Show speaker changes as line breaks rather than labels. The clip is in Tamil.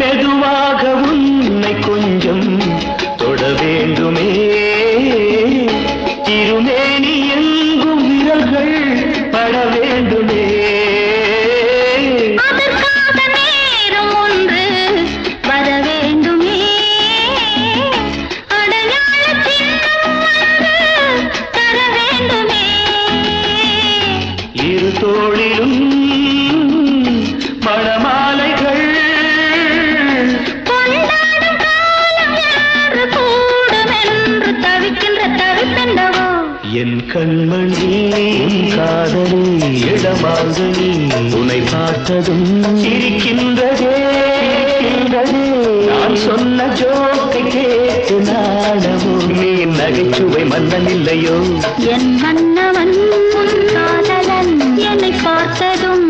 மெதுவாக உன்னை கொஞ்சம் தொட வேண்டுமே திருமேனி எங்கும் விரல்கள் பட வேண்டுமே
அதற்காக நேரம் ஒன்று வர வேண்டுமே அடையாள சின்னம் ஒன்று தர வேண்டுமே
இரு தோளிலும் மணமாலைகள்
கொண்டாடும் காலம் யாரு கூடும் என்று தவிக்கின்ற தவிப்பெண்டவோ
என் கண்மணி காதலி இடமாங்கனி உன்னை பார்த்ததும் சிரிக்கின்றதே நான் சொன்ன ஜோக்கை கேட்டு நாடமும் நீ நகைச்சுவை மன்னன் இல்லையோ
என் மன்னவன் காதலன் என்னை பார்த்ததும்